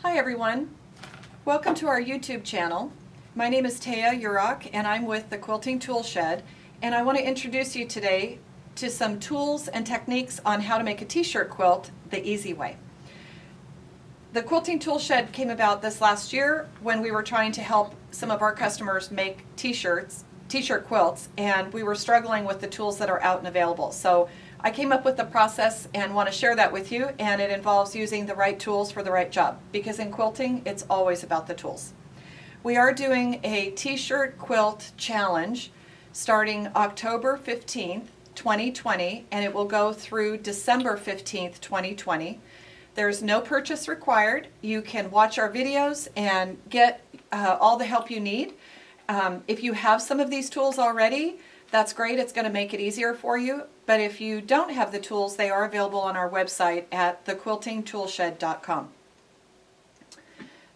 Hi everyone, welcome to our YouTube channel. My name is Taya Urok and I'm with the Quilting Toolshed, and I want to introduce you today to some tools and techniques on how to make a t-shirt quilt the easy way. The Quilting Toolshed came about this last year when we were trying to help some of our customers make t-shirt quilts, and we were struggling with the tools that are out and available. So I came up with the process and want to share that with you, and it involves using the right tools for the right job, because in quilting it's always about the tools. We are doing a T-Shirt Quilt Challenge starting October 15th, 2020, and it will go through December 15th, 2020. There's no purchase required. You can watch our videos and get all the help you need. If you have some of these tools already, that's great. It's going to make it easier for you. But if you don't have the tools, they are available on our website at thequiltingtoolshed.com.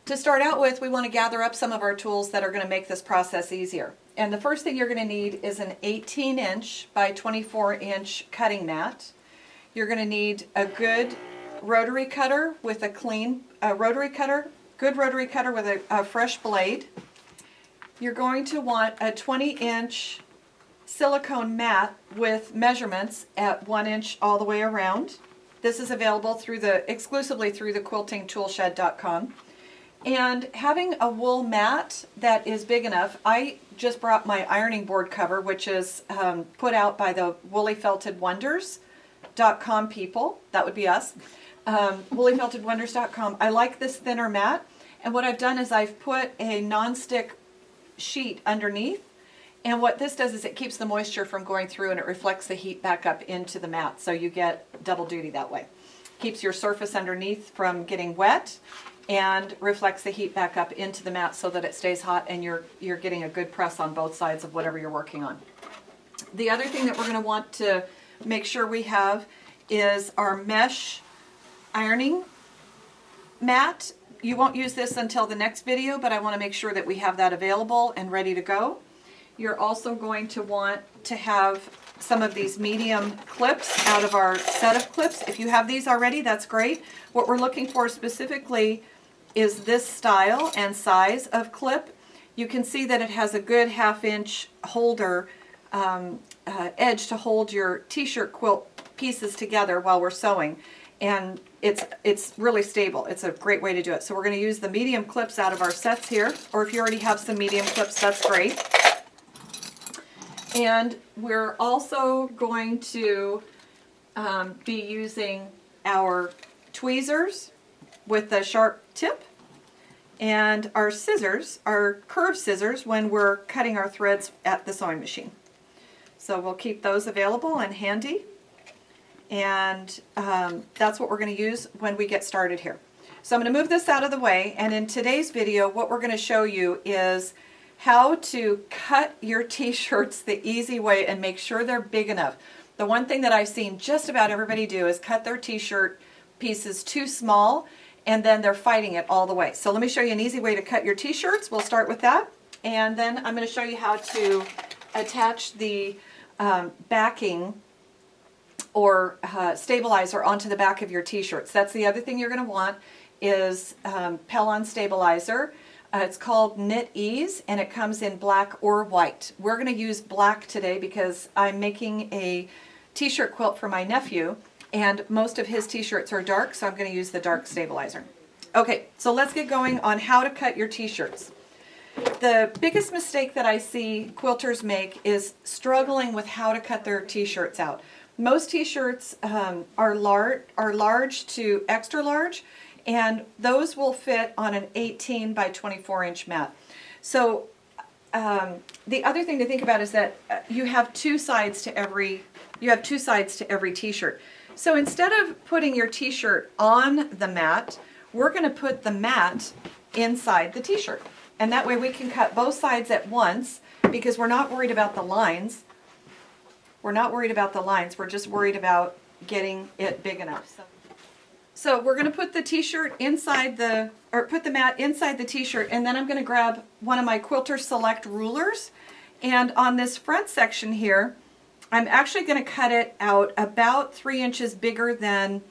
To start out with, we want to gather up some of our tools that are going to make this process easier. And the first thing you're going to need is an 18-inch by 24-inch cutting mat. You're going to need a good rotary cutter with a clean good rotary cutter with a fresh blade. You're going to want a 20-inch silicone mat with measurements at 1 inch all the way around. This is available exclusively through the quiltingtoolshed.com. And having a wool mat that is big enough, I just brought my ironing board cover, which is put out by the woollyfeltedwonders.com people. That would be us. woollyfeltedwonders.com. I like this thinner mat, and what I've done is I've put a non-stick sheet underneath, and what this does is it keeps the moisture from going through, and it reflects the heat back up into the mat, so you get double duty that way. Keeps your surface underneath from getting wet and reflects the heat back up into the mat so that it stays hot and you're getting a good press on both sides of whatever you're working on. The other thing that we're going to want to make sure we have is our mesh ironing mat. You won't use this until the next video, but I want to make sure that we have that available and ready to go. You're also going to want to have some of these medium clips out of our set of clips. If you have these already, that's great. What we're looking for specifically is this style and size of clip. You can see that it has a good 1/2 inch holder edge to hold your t-shirt quilt pieces together while we're sewing, and it's really stable. It's a great way to do it. So we're going to use the medium clips out of our sets here, or if you already have some medium clips, that's great. And we're also going to be using our tweezers with the sharp tip, and our scissors, our curved scissors, when we're cutting our threads at the sewing machine. So we'll keep those available and handy, and that's what we're going to use when we get started here. So I'm going to move this out of the way, and in today's video what we're going to show you is how to cut your t-shirts the easy way and make sure they're big enough. The one thing that I've seen just about everybody do is cut their t-shirt pieces too small, and then they're fighting it all the way. So let me show you an easy way to cut your t-shirts. We'll start with that, and then I'm going to show you how to attach the backing or stabilizer onto the back of your t-shirts. That's the other thing you're going to want is Pellon stabilizer. It's called Knit Ease, and it comes in black or white. We're going to use black today because I'm making a t-shirt quilt for my nephew, and most of his t-shirts are dark, so I'm going to use the dark stabilizer. Okay, so let's get going on how to cut your t-shirts. The biggest mistake that I see quilters make is struggling with how to cut their t-shirts out. Most t-shirts are large to extra large, and those will fit on an 18 by 24-inch mat. So the other thing to think about is that you have two sides to every t-shirt. So instead of putting your t-shirt on the mat, we're going to put the mat inside the t-shirt, and that way we can cut both sides at once, because we're not worried about the lines. We're just worried about getting it big enough. So we're going to put the t-shirt inside put the mat inside the t-shirt, and then I'm going to grab one of my Quilter Select rulers, and on this front section here, I'm actually going to cut it out about 3 inches bigger than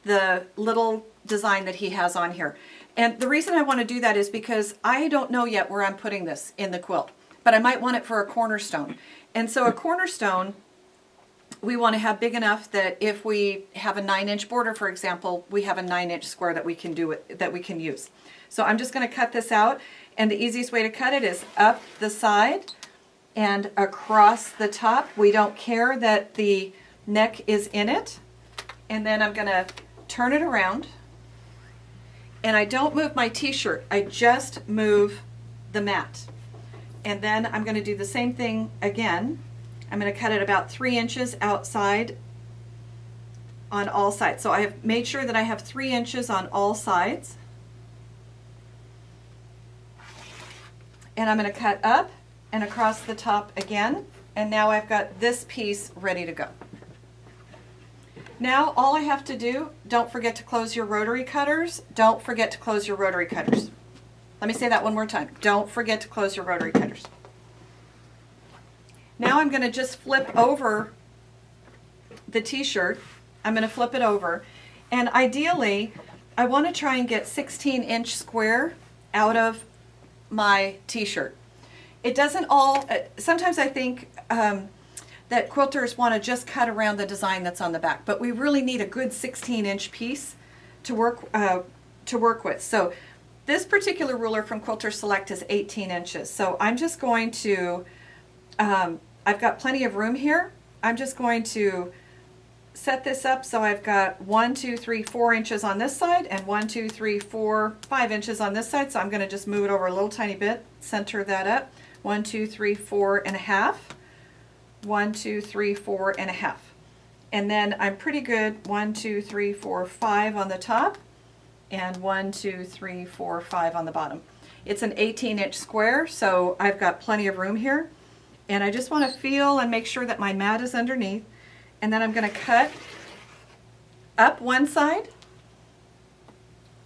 the little design that he has on here. And the reason I want to do that is because I don't know yet where I'm putting this in the quilt, but I might want it for a cornerstone. And so a cornerstone, we want to have big enough that if we have a 9-inch border, for example, we have a 9-inch square that we can use. So I'm just going to cut this out, and the easiest way to cut it is up the side and across the top. We don't care that the neck is in it. And then I'm going to turn it around, and I don't move my t-shirt, I just move the mat. And then I'm going to do the same thing again. I'm going to cut it about 3 inches outside on all sides. So I have made sure that I have 3 inches on all sides. And I'm going to cut up and across the top again. And now I've got this piece ready to go. Now all I have to do, don't forget to close your rotary cutters. Don't forget to close your rotary cutters. Let me say that one more time. Don't forget to close your rotary cutters. Now I'm going to just flip over the t-shirt. I'm going to flip it over. And ideally, I want to try and get 16-inch square out of my t-shirt. It doesn't all, sometimes I think that quilters want to just cut around the design that's on the back, but we really need a good 16-inch piece to work with. So this particular ruler from Quilter Select is 18 inches. So I'm just going to, I've got plenty of room here. I'm just going to set this up so I've got 1, 2, 3, 4 inches on this side, and 1, 2, 3, 4, 5 inches on this side. So I'm going to just move it over a little tiny bit, center that up. 1, 2, 3, 4 and a half. 1, 2, 3, 4 and a half. And then I'm pretty good. 1, 2, 3, 4, 5 on the top, and 1, 2, 3, 4, 5 on the bottom. It's an 18-inch square, so I've got plenty of room here. And I just want to feel and make sure that my mat is underneath. And then I'm going to cut up one side,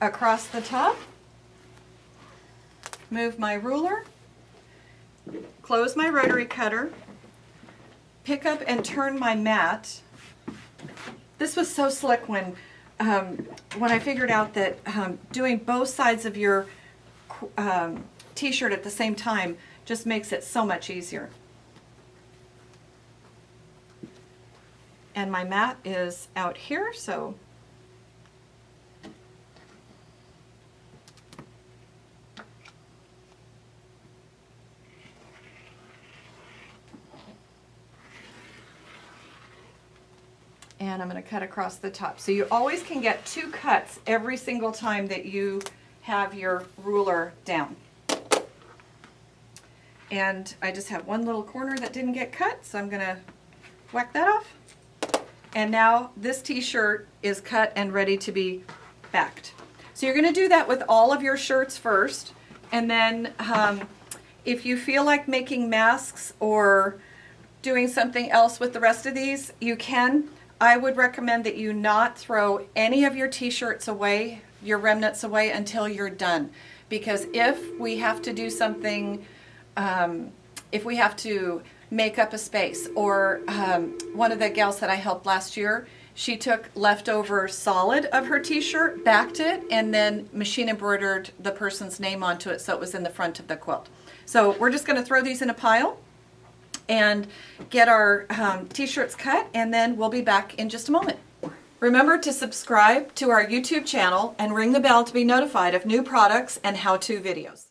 across the top, move my ruler, close my rotary cutter, pick up and turn my mat. This was so slick when I figured out that doing both sides of your t-shirt at the same time just makes it so much easier. And my mat is out here, so and I'm going to cut across the top. So you always can get 2 cuts every single time that you have your ruler down. And I just have one little corner that didn't get cut, so I'm going to whack that off. And now this t-shirt is cut and ready to be backed. So you're going to do that with all of your shirts first, and then if you feel like making masks or doing something else with the rest of these, you can. I would recommend that you not throw any of your t-shirts away, your remnants away, until you're done. Because if we have to do something, if we have to make up a space, or one of the gals that I helped last year, she took leftover solid of her t-shirt, backed it, and then machine embroidered the person's name onto it so it was in the front of the quilt. So we're just going to throw these in a pile and get our t-shirts cut, and then we'll be back in just a moment. Remember to subscribe to our YouTube channel and ring the bell to be notified of new products and how-to videos.